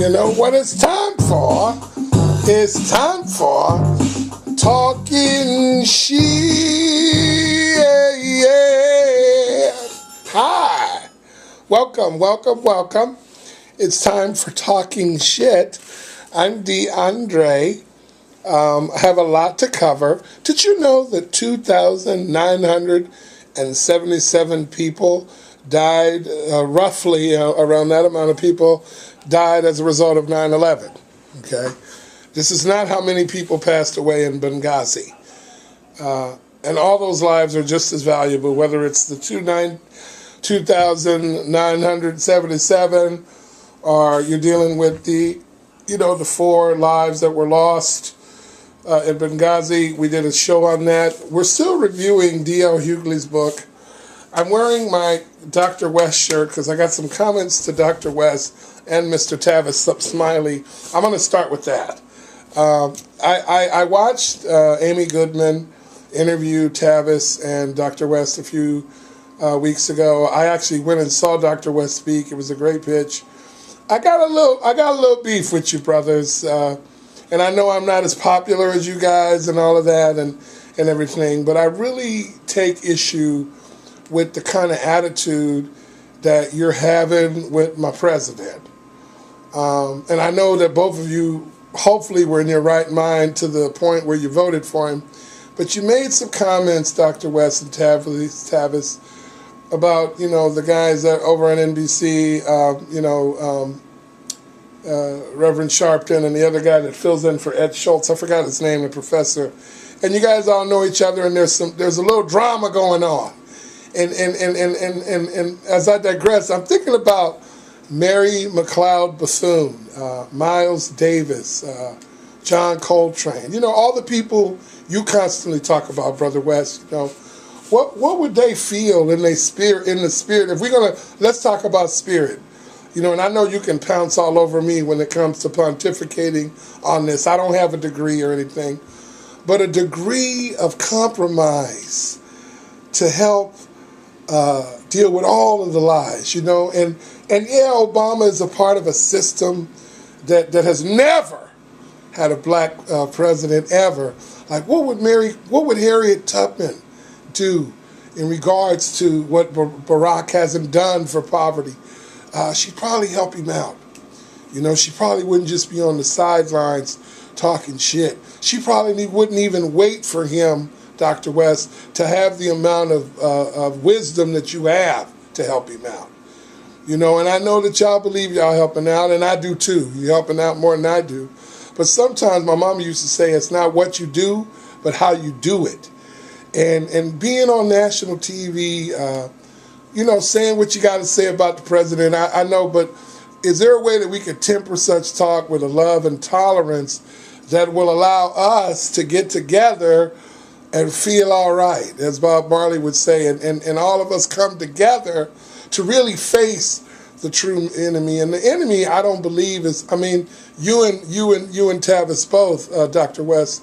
You know what it's time for? It's time for Talking Shit. Hi. Welcome. It's time for Talking Shit. I'm DeAndre. I have a lot to cover. Did you know that 2,977 people died, roughly around that amount of people died as a result of 9/11? Okay? This is not how many people passed away in Benghazi. And all those lives are just as valuable, whether it's the 2,977 or you're dealing with the 4 lives that were lost in Benghazi. We did a show on that. We're still reviewing D.L. Hughley's book. I'm wearing my Dr. West shirt because I got some comments to Dr. West and Mr. Tavis Smiley. I'm going to start with that. I watched Amy Goodman interview Tavis and Dr. West a few weeks ago. I actually went and saw Dr. West speak. It was a great pitch. I got a little beef with you, brothers, and I know I'm not as popular as you guys and all of that and everything, but I really take issue with the kind of attitude that you're having with my president. And I know that both of you hopefully were in your right mind to the point where you voted for him, but you made some comments, Dr. West and Tavis, about, the guys that over on NBC, Reverend Sharpton and the other guy that fills in for Ed Schultz. I forgot his name, the professor. And you guys all know each other, and there's a little drama going on. And as I digress, I'm thinking about Mary McLeod Bethune, Miles Davis, John Coltrane. All the people you constantly talk about, Brother West. What would they feel in the spirit? If we're let's talk about spirit. And I know you can pounce all over me when it comes to pontificating on this. I don't have a degree or anything, but a degree of compromise to help deal with all of the lies, and yeah, Obama is a part of a system that has never had a black president ever. Like, what would Harriet Tubman do in regards to what Barack hasn't done for poverty? She'd probably help him out. She probably wouldn't just be on the sidelines talking shit. She probably wouldn't even wait for him, Dr. West, to have the amount of wisdom that you have to help him out. And I know that y'all believe y'all helping out, and I do too. You're helping out more than I do. But sometimes my mama used to say it's not what you do, but how you do it. And being on national TV, saying what you got to say about the president, I know, but is there a way that we could temper such talk with a love and tolerance that will allow us to get together and feel all right, as Bob Marley would say, and all of us come together to really face the true enemy? And the enemy, I don't believe is, you and Tavis both, Dr. West,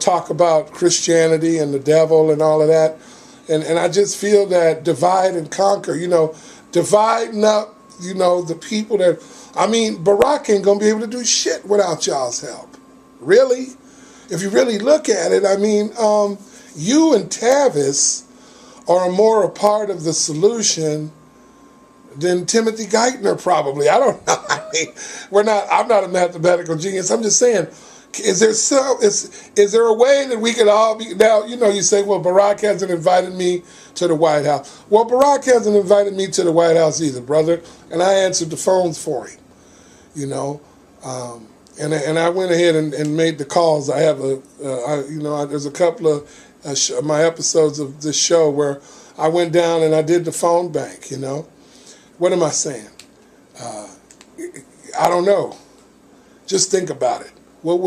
talk about Christianity and the devil and all of that. And I just feel that divide and conquer, dividing up, the people that, Barack ain't going to be able to do shit without y'all's help. Really? If you really look at it, you and Tavis are more a part of the solution than Timothy Geithner probably. I don't know. I'm not a mathematical genius. I'm just saying, is there a way that we could all be, now, you say, well, Barack hasn't invited me to the White House. Well, Barack hasn't invited me to the White House either, brother, and I answered the phones for him, and I went ahead and made the calls. I have there's a couple of my episodes of this show where I went down and I did the phone bank, What am I saying? I don't know. Just think about it. What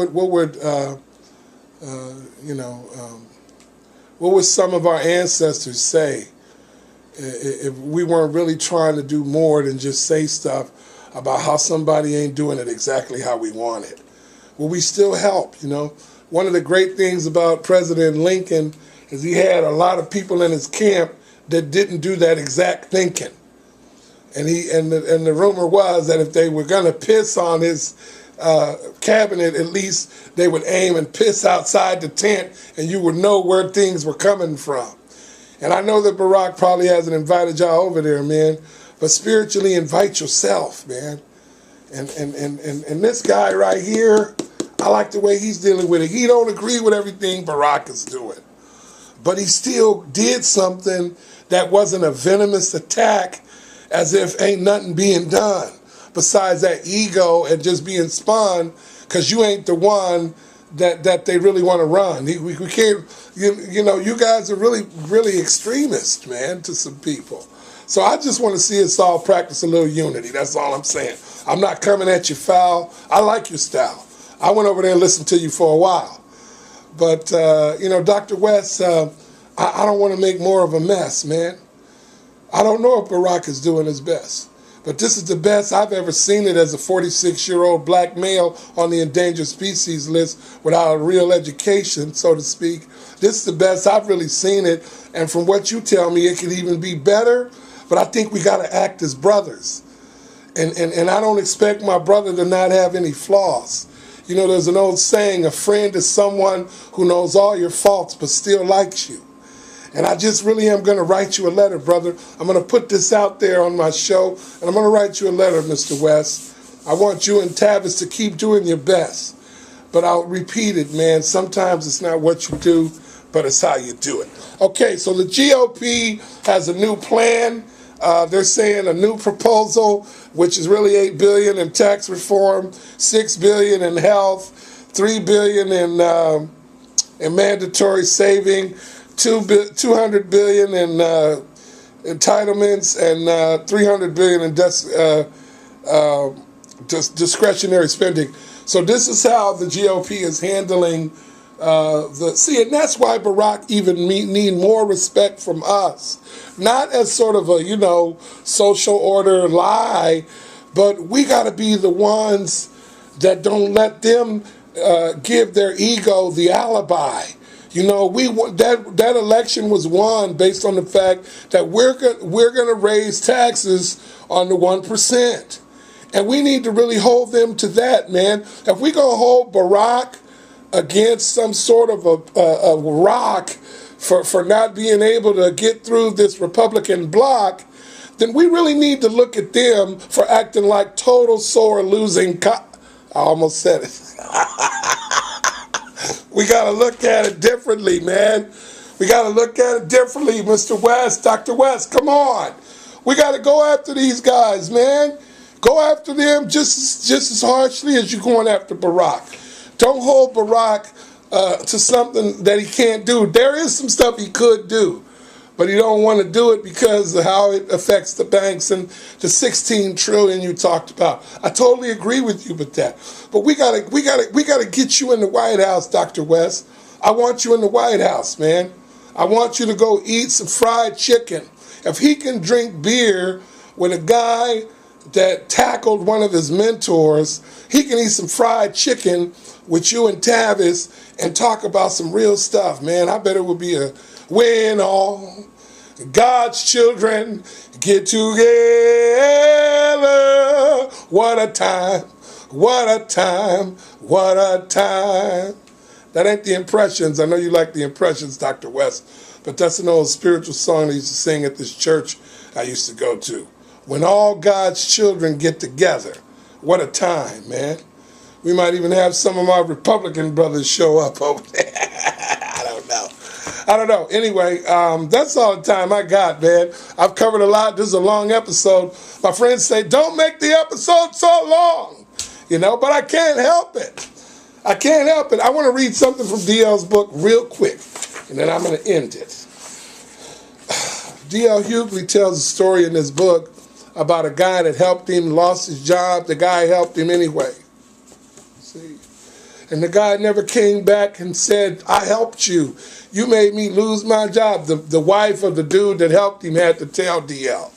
would some of our ancestors say if we weren't really trying to do more than just say stuff about how somebody ain't doing it exactly how we want it? Will we still help? One of the great things about President Lincoln is he had a lot of people in his camp that didn't do that exact thinking. And the rumor was that if they were going to piss on his cabinet, at least they would aim and piss outside the tent, and you would know where things were coming from. And I know that Barack probably hasn't invited y'all over there, man, but spiritually invite yourself, man. And this guy right here, I like the way he's dealing with it. He don't agree with everything Barack is doing, but he still did something that wasn't a venomous attack, as if ain't nothing being done besides that ego and just being spun because you ain't the one that they really want to run. We can't, you know, you guys are really extremist, man, to some people. So I just want to see us all practice a little unity. That's all I'm saying. I'm not coming at you foul. I like your style. I went over there and listened to you for a while. But, you know, Dr. West, I don't want to make more of a mess, man. I don't know if Barack is doing his best. But this is the best I've ever seen it as a 46-year-old black male on the endangered species list without a real education, so to speak. This is the best I've really seen it. And from what you tell me, it could even be better. But I think we got to act as brothers. And I don't expect my brother to not have any flaws. You know, there's an old saying, a friend is someone who knows all your faults but still likes you. And I just really am going to write you a letter, brother. I'm going to put this out there on my show, and I'm going to write you a letter, Mr. West. I want you and Tavis to keep doing your best. But I'll repeat it, man. Sometimes it's not what you do, but it's how you do it. Okay, so the GOP has a new plan. They're saying a new proposal, which is really $8 billion in tax reform, $6 billion in health, $3 billion in mandatory saving, $200 billion in entitlements, and $300 billion in discretionary spending. So this is how the GOP is handling and that's why Barack even need more respect from us, not as sort of a, you know, social order lie, but we got to be the ones that don't let them give their ego the alibi. You know, that election was won based on the fact that we're going to raise taxes on the 1%. And we need to really hold them to that, man. If we're going to hold Barack against some sort of a rock for not being able to get through this Republican bloc, then we really need to look at them for acting like total sore losing I almost said it. We got to look at it differently, man. We got to look at it differently, Mr. West, Dr. West, come on. We got to go after these guys, man. Go after them just as harshly as you're going after Barack. Don't hold Barack to something that he can't do. There is some stuff he could do, but he don't want to do it because of how it affects the banks and the $16 trillion you talked about. I totally agree with you with that. But we gotta get you in the White House, Dr. West. I want you in the White House, man. I want you to go eat some fried chicken. If he can drink beer with a guy that tackled one of his mentors, he can eat some fried chicken with you and Tavis and talk about some real stuff, man. I bet it would be a win all. God's children get together. What a time, what a time, what a time. That ain't the Impressions. I know you like the Impressions, Dr. West, but that's an old spiritual song they used to sing at this church I used to go to. When all God's children get together, what a time, man. We might even have some of my Republican brothers show up over there. I don't know. Anyway, that's all the time I got, man. I've covered a lot. This is a long episode. My friends say, don't make the episode so long. You know, but I can't help it. I can't help it. I want to read something from DL's book real quick, and then I'm going to end it. D.L. Hughley tells a story in this book about a guy that helped him, lost his job. The guy helped him anyway. See? And the guy never came back and said, I helped you. You made me lose my job. The wife of the dude that helped him had to tell D.L.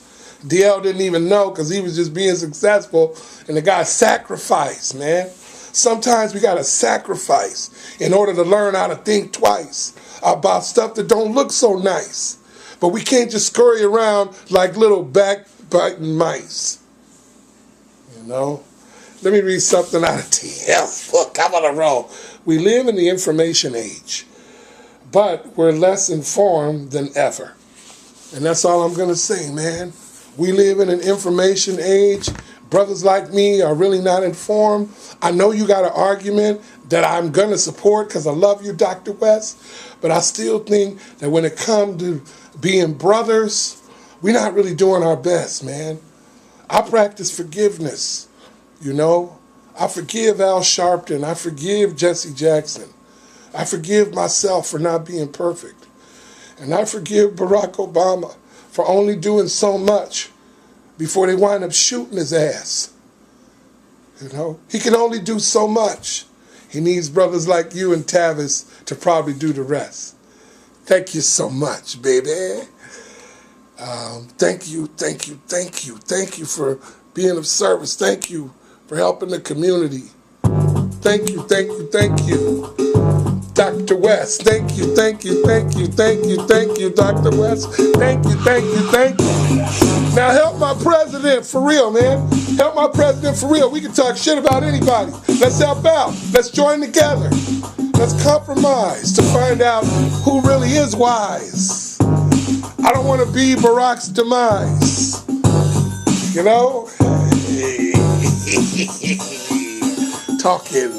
D.L. didn't even know because he was just being successful, and the guy sacrificed, man. Sometimes we got to sacrifice in order to learn how to think twice about stuff that don't look so nice. But we can't just scurry around like little backbiting mice. You know? Let me read something out of TL's book. I'm on a roll. We live in the information age, but we're less informed than ever. And that's all I'm going to say, man. We live in an information age. Brothers like me are really not informed. I know you got an argument that I'm going to support because I love you, Dr. West, but I still think that when it comes to being brothers, we're not really doing our best, man. I practice forgiveness. You know, I forgive Al Sharpton. I forgive Jesse Jackson. I forgive myself for not being perfect. And I forgive Barack Obama for only doing so much before they wind up shooting his ass. You know, he can only do so much. He needs brothers like you and Tavis to probably do the rest. Thank you so much, baby. Thank you for being of service. Thank you for helping the community. Thank you, Dr. West. Thank you, Dr. West. Thank you. Now help my president for real, man. Help my president for real. We can talk shit about anybody. Let's help out. Let's join together. Let's compromise to find out who really is wise. I don't want to be Barack's demise. You know? Talking